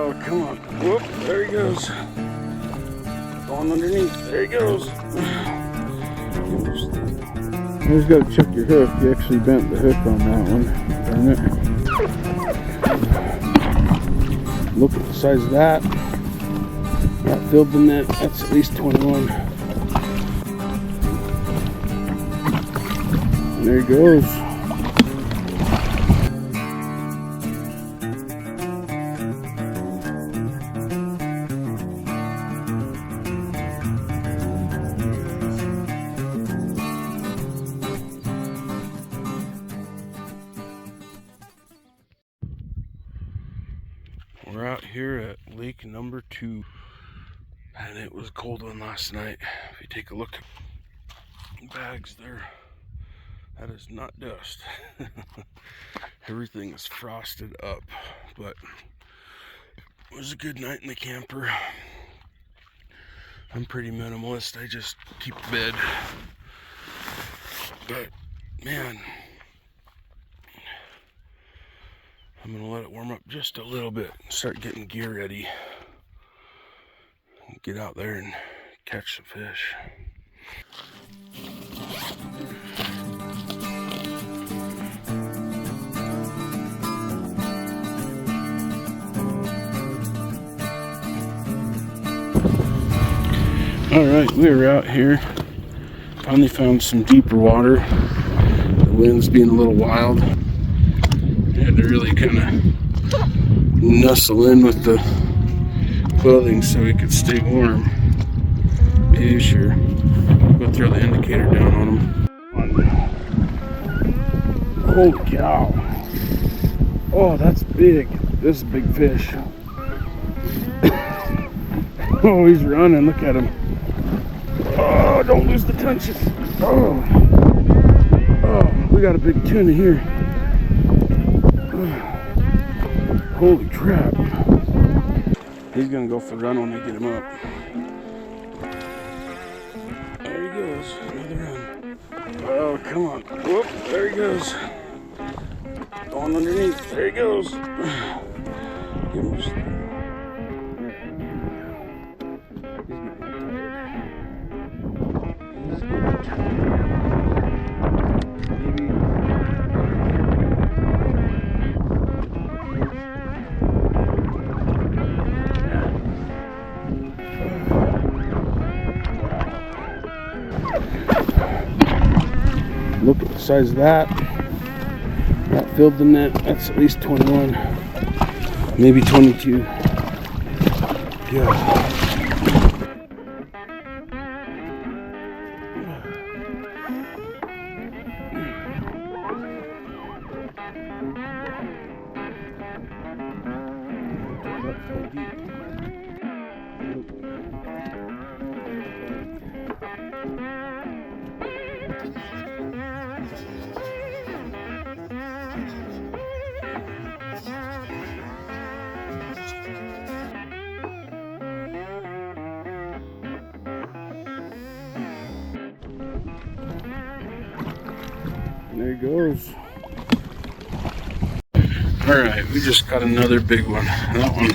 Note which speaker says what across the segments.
Speaker 1: Oh, come on. Whoop, there he goes. Going underneath. There he goes.
Speaker 2: You just gotta check your hook. You actually bent the hook on that one. Darn it. Look at the size of that. That filled the net. That's at least 21. And there he goes.
Speaker 1: We're out here at lake number 2, and it was a cold one last night. If you take a look at the bags there, that is not dust. Everything is frosted up, but it was a good night in the camper. I'm pretty minimalist. I just keep the bed, but man, I'm gonna let it warm up just a little bit and start getting gear ready. Get out there and catch some fish. Alright, we were out here. Finally found some deeper water. The wind's being a little wild. Had to really kind of nestle in with the clothing so we could stay warm. Maybe sure. Go throw the indicator down on them. Holy cow. Oh, that's big. This is a big fish. Oh, he's running. Look at him. Oh, don't lose the tension. Oh, we got a big tuna here. Holy crap. He's gonna go for a run when we get him up. There he goes. Another run. Oh, come on. Whoop, there he goes. Going underneath. There he goes. Give him just... He's getting tired. Look at the size of that. That filled the net. That's at least 21, maybe 22. Yeah. There he goes. Alright, we just got another big one. That one,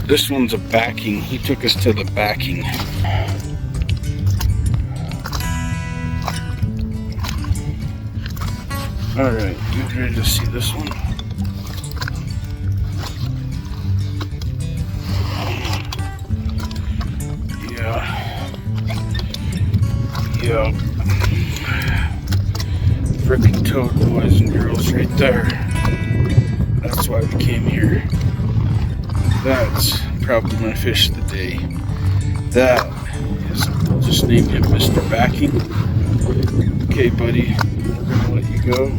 Speaker 1: this one's a backing. He took us to the backing. Alright, you ready to see this one? Yeah. Frickin' toad, boys and girls, right there. That's why we came here. That's probably my fish of the day. That is, we'll just name him Mr. Backing. Okay, buddy, we're gonna let you go.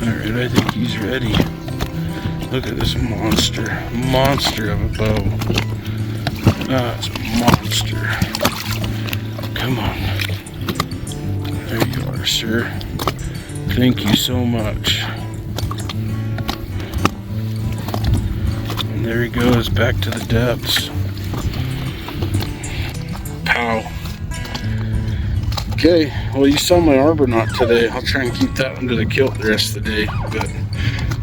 Speaker 1: Alright, I think he's ready. Look at this monster of a bow. That's a monster. Come on. There you are, sir. Thank you so much. And there he goes, back to the depths. Pow. Okay, well you saw my arbor knot today. I'll try and keep that under the kilt the rest of the day, but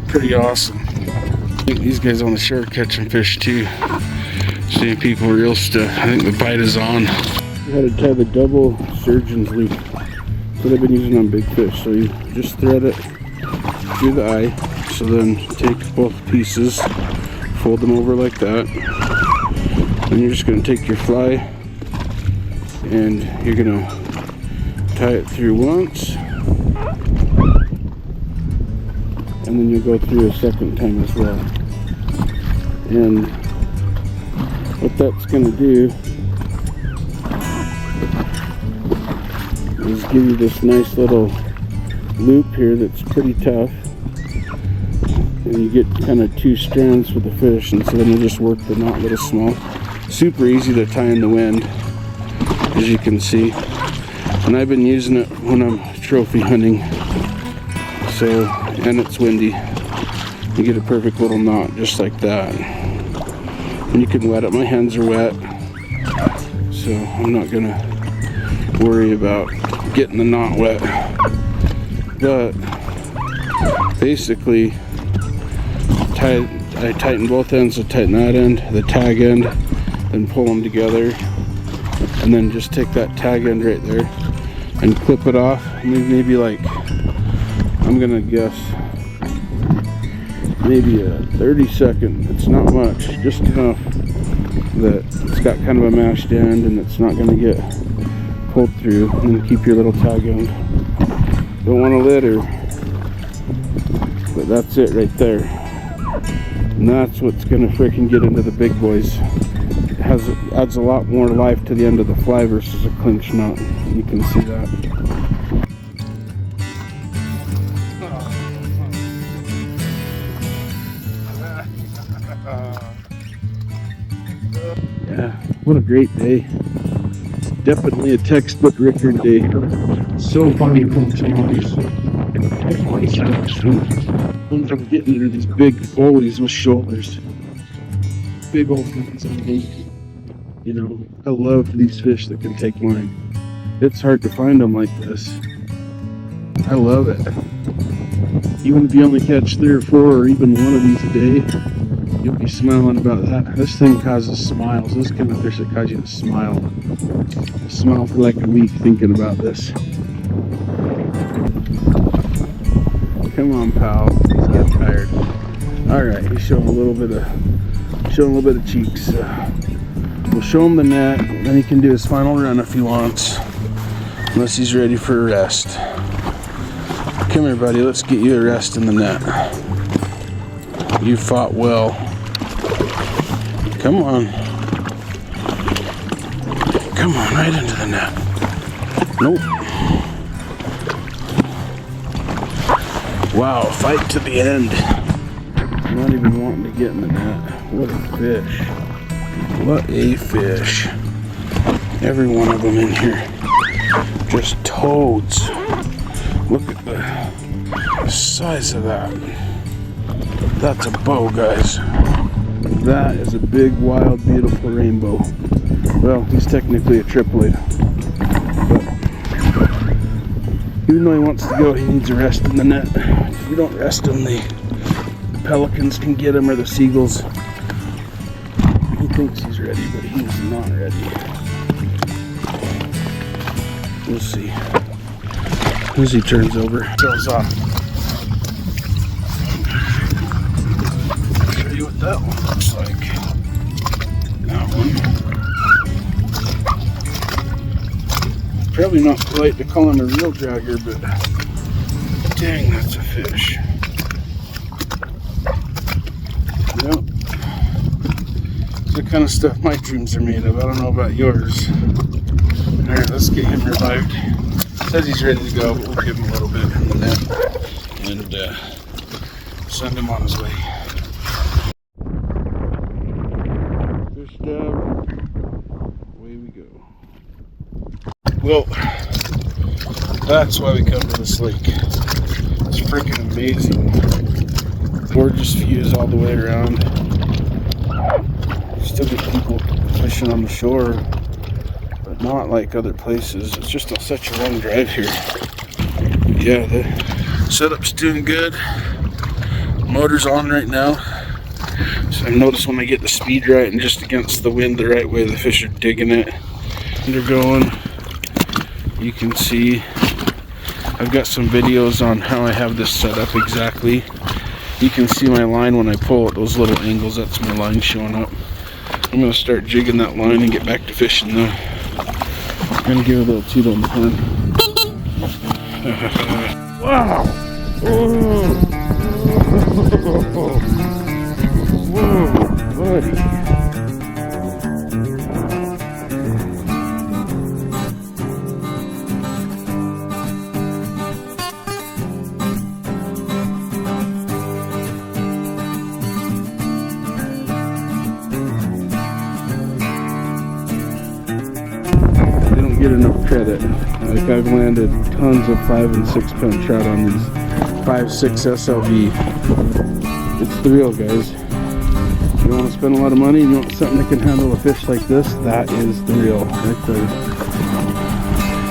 Speaker 1: pretty awesome. I think these guys on the shore are catching fish too. Seeing people reel stuff. I think the bite is on.
Speaker 2: You had to tie the double surgeon's loop. That's what I've been using on big fish. So you just thread it through the eye. So then take both pieces, fold them over like that. And you're just going to take your fly and you're going to tie it through once. And then you'll go through a second time as well. And what that's going to do is give you this nice little loop here that's pretty tough. And you get kind of two strands for the fish, and so then you just work the knot little small. Super easy to tie in the wind, as you can see. And I've been using it when I'm trophy hunting. So, and it's windy. You get a perfect little knot just like that. And you can wet it. My hands are wet, so I'm not gonna worry about getting the knot wet. But basically, I tighten both ends, so tighten that end, the tag end, then pull them together, and then just take that tag end right there and clip it off. Maybe like, I'm gonna guess, maybe a 30-second. It's not much, just enough that it's got kind of a mashed end and it's not gonna get pulled through. And then keep your little tag end. Don't want to litter, but that's it right there. And that's what's gonna freaking get into the big boys. It adds a lot more life to the end of the fly versus a clinch knot. You can see that. Yeah, what a great day. Definitely a textbook Rickard day. So funny from tomorrows. Ones I'm getting are these big bullies with shoulders. Big old ones on me. You know, I love these fish that can take line. It's hard to find them like this. I love it. Even if you only catch 3 or 4 or even one of these a day, you'll be smiling about that. This thing causes smiles. This kind of fish that cause you to smile. Smile for like a week thinking about this. Come on, pal. He's getting tired. Alright, he's showing a little bit of cheeks. We'll show him the net, then he can do his final run if he wants. Unless he's ready for a rest. Come here, buddy. Let's get you a rest in the net. You fought well. Come on. Come on, right into the net. Nope. Wow, fight to the end. Not even wanting to get in the net. What a fish. What a fish. Every one of them in here. Just toads. Look at the size of that. That's a bow, guys. That is a big, wild, beautiful rainbow. Well, he's technically a triplet. But even though he wants to go, he needs a rest in the net. If we don't rest him, the pelicans can get him, or the seagulls. He thinks he's ready, but he's not ready. We'll see. As he turns over, goes off. I'll show you what that one looks like. That one. Probably not polite to call him a real dragger, but dang, that's a fish. Yep. It's the kind of stuff my dreams are made of. I don't know about yours. Alright, let's get him revived. Says he's ready to go, but we'll give him a little bit and send him on his way. Fish down. Away we go. Well, that's why we come to this lake. It's freaking amazing. Gorgeous views all the way around. Still get people fishing on the shore, but not like other places. It's just such a long drive here. Yeah, the setup's doing good. Motor's on right now. So I notice when I get the speed right and just against the wind the right way, the fish are digging it. They're going. You can see I've got some videos on how I have this set up exactly. You can see my line when I pull at those little angles. That's my line showing up. I'm going to start jigging that line and get back to fishing though. I'm going to give it a little toot on the horn. Wow! Whoa, buddy. They don't get enough credit. Like I've landed tons of 5 and 6 pound trout on these 5-6 SLV. It's the real, guys. You want to spend a lot of money and you want something that can handle a fish like this, that is the real right there.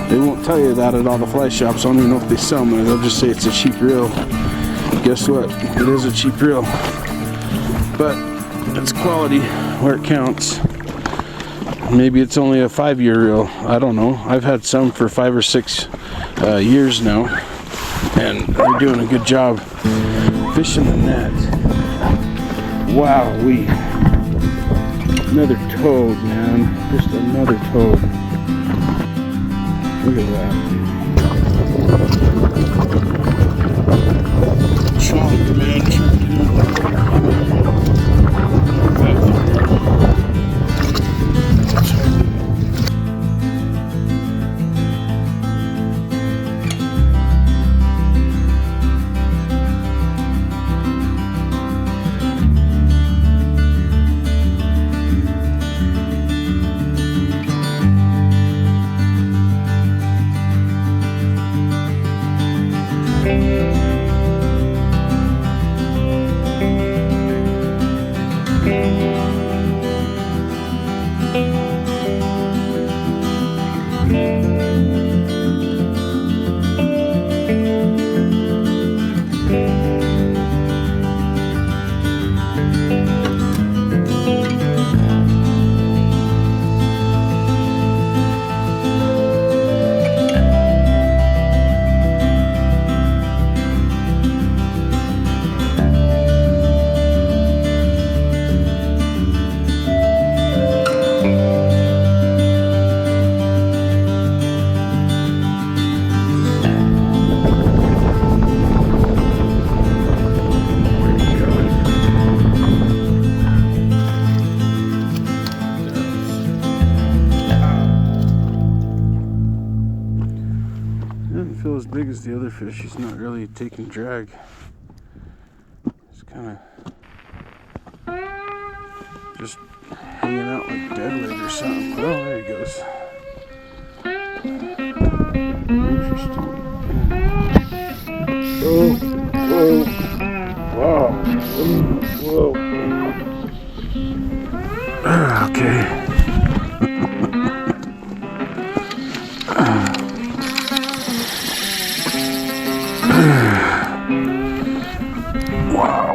Speaker 2: They won't tell you that at all the fly shops. I don't even know if they sell them there. They'll just say it's a cheap reel. Guess what? It is a cheap reel. But it's quality where it counts. Maybe it's only a 5-year reel. I don't know. I've had some for 5 or 6 years now. And they're doing a good job fishing the net. Wowee. Another toad, man. Just another toad. Look at that. Chunk, man. As big as the other fish, he's not really taking drag. He's kind of just hanging out like dead weight or something. Oh, there he goes. Interesting. Oh, whoa, wow, whoa. Okay. Wow.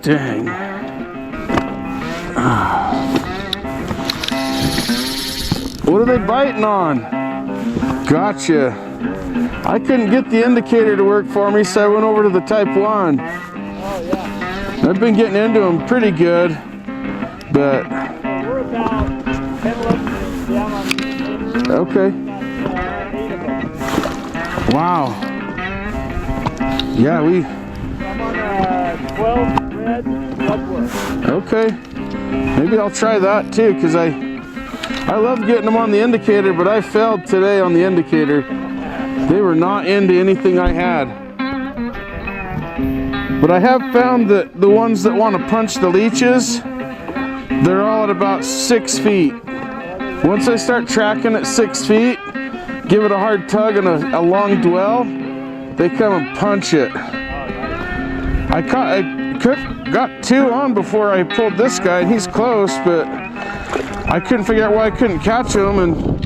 Speaker 2: Dang. What are they biting on? Gotcha. I couldn't get the indicator to work for me, so I went over to the Type 1. Oh, yeah. I've been getting into them pretty good, but... We're about 10, 11 minutes down on the... Okay. 8 of them. Wow. Yeah, I'm on 12 red bloodworm. Okay. Maybe I'll try that too, because I love getting them on the indicator, but I failed today on the indicator. They were not into anything I had. But I have found that the ones that want to punch the leeches, They're all at about 6 feet. Once I start tracking at 6 feet, give it a hard tug and a long dwell, they come and punch it. I got 2 on before I pulled this guy, and he's close, but I couldn't figure out why I couldn't catch him, and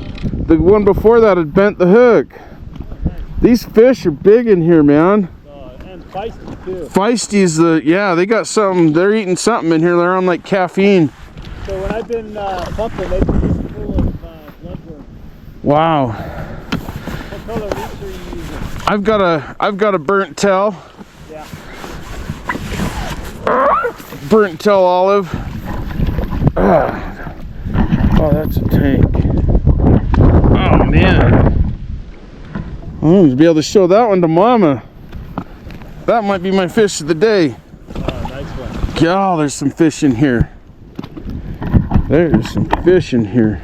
Speaker 2: the one before that had bent the hook. These fish are big in here, man.
Speaker 3: And feisty too.
Speaker 2: Feisty's yeah, they got something, they're eating something in here. They're on like caffeine.
Speaker 3: So when I've been pumping, they've been just full of bloodworm.
Speaker 2: Wow.
Speaker 3: What color leash are you using?
Speaker 2: I've got a burnt tail.
Speaker 3: Yeah.
Speaker 2: Burnt tail olive. Oh, that's a tank. Oh man. I'm gonna be able to show that one to Mama. That might be my fish of the day.
Speaker 3: Oh, nice one.
Speaker 2: Oh, there's some fish in here. There's some fish in here.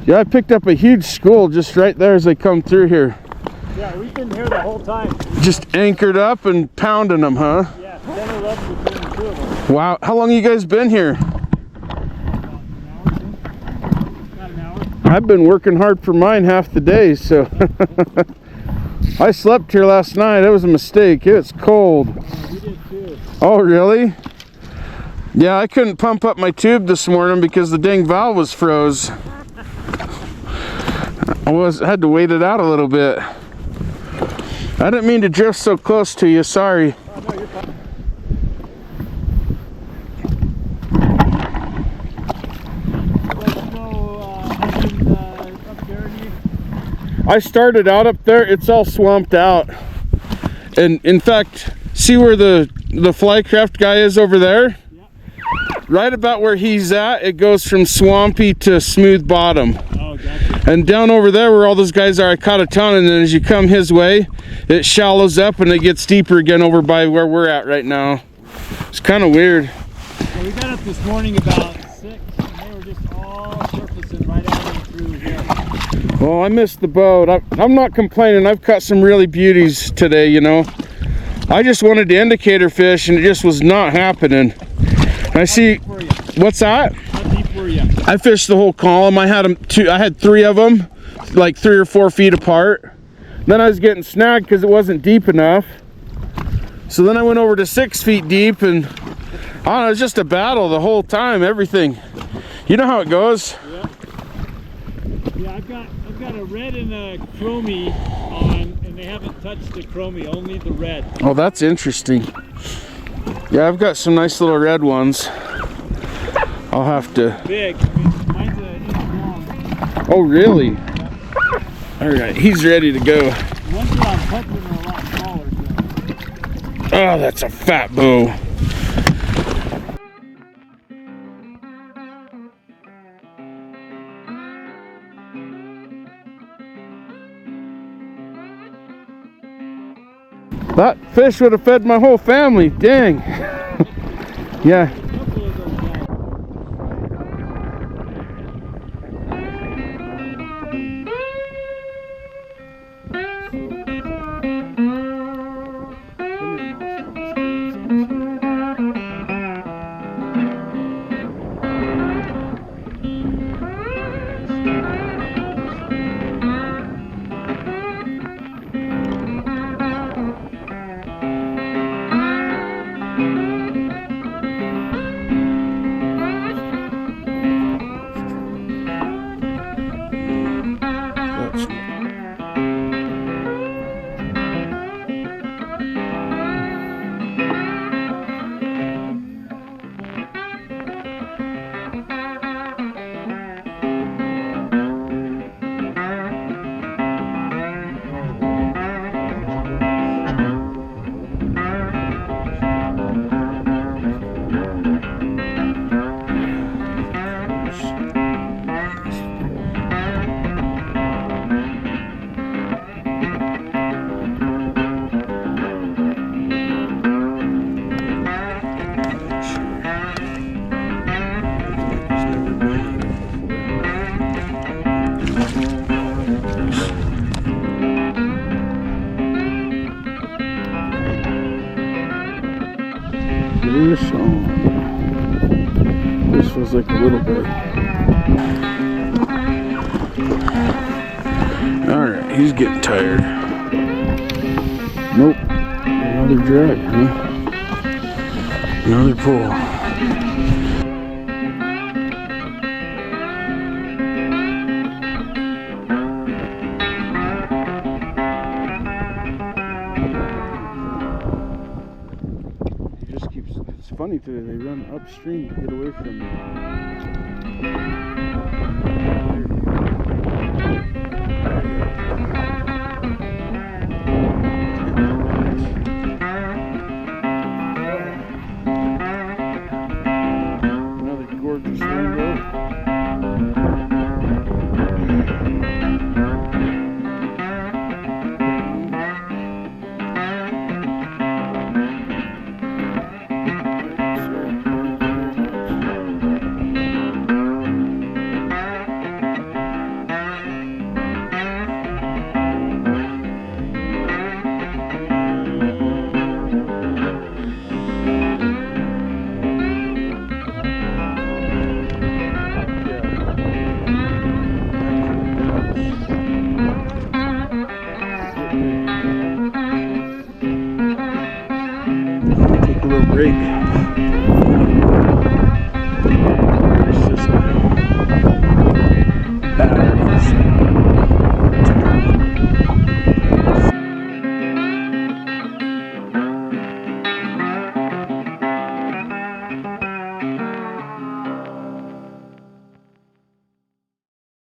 Speaker 2: Yeah, I picked up a huge school just right there as they come through here.
Speaker 3: Yeah, we've been here the whole time.
Speaker 2: Just anchored up and pounding them, huh?
Speaker 3: Yeah, 10 or 11 between the 2 of them.
Speaker 2: Wow, how long you guys been here?
Speaker 3: About an hour.
Speaker 2: I've been working hard for mine half the day, so I slept here last night. That was a mistake. It's cold.
Speaker 3: We did too.
Speaker 2: Oh, really? Yeah, I couldn't pump up my tube this morning because the dang valve was froze. I had to wait it out a little bit. I didn't mean to drift so close to you. Sorry.
Speaker 3: Oh, no, you're fine.
Speaker 2: I started out up there. It's all swamped out. And in fact, see where the flycraft guy is over there?
Speaker 3: Yeah.
Speaker 2: Right about where he's at, it goes from swampy to smooth bottom.
Speaker 3: Oh, gotcha.
Speaker 2: And down over there where all those guys are, I caught a ton, and then as you come his way, it shallows up and it gets deeper again over by where we're at right now. It's kind of weird.
Speaker 3: So we got up this morning about 6, and they were just all surfacing right out and through here.
Speaker 2: Well, I missed the boat. I'm not complaining. I've caught some really beauties today, you know. I just wanted to indicator fish, and it just was not happening. I see. What's that?
Speaker 3: How deep were you?
Speaker 2: I fished the whole column. I had 3 of them, like 3 or 4 feet apart. Then I was getting snagged because it wasn't deep enough. So then I went over to 6 feet deep, and I don't know, it was just a battle the whole time. Everything. You know how it goes.
Speaker 3: Yeah. Yeah, I've got a red and a chromie on, and they haven't touched the chromie, only the red.
Speaker 2: Oh, that's interesting. Yeah, I've got some nice little red ones. I'll have to.
Speaker 3: Big. I mean, mine's an inch long.
Speaker 2: Oh, really? All right, he's ready to go.
Speaker 3: The ones that I'm touching are a lot smaller. So.
Speaker 2: Oh, that's a fat bow. That fish would have fed my whole family. Dang. Yeah. Fish on. This feels like a little bit. Alright, he's getting tired. Nope. Another drag, huh? Another pull. He just keeps, it's funny today, they run upstream to get away from me. Another gorgeous rainbow. Take a little break.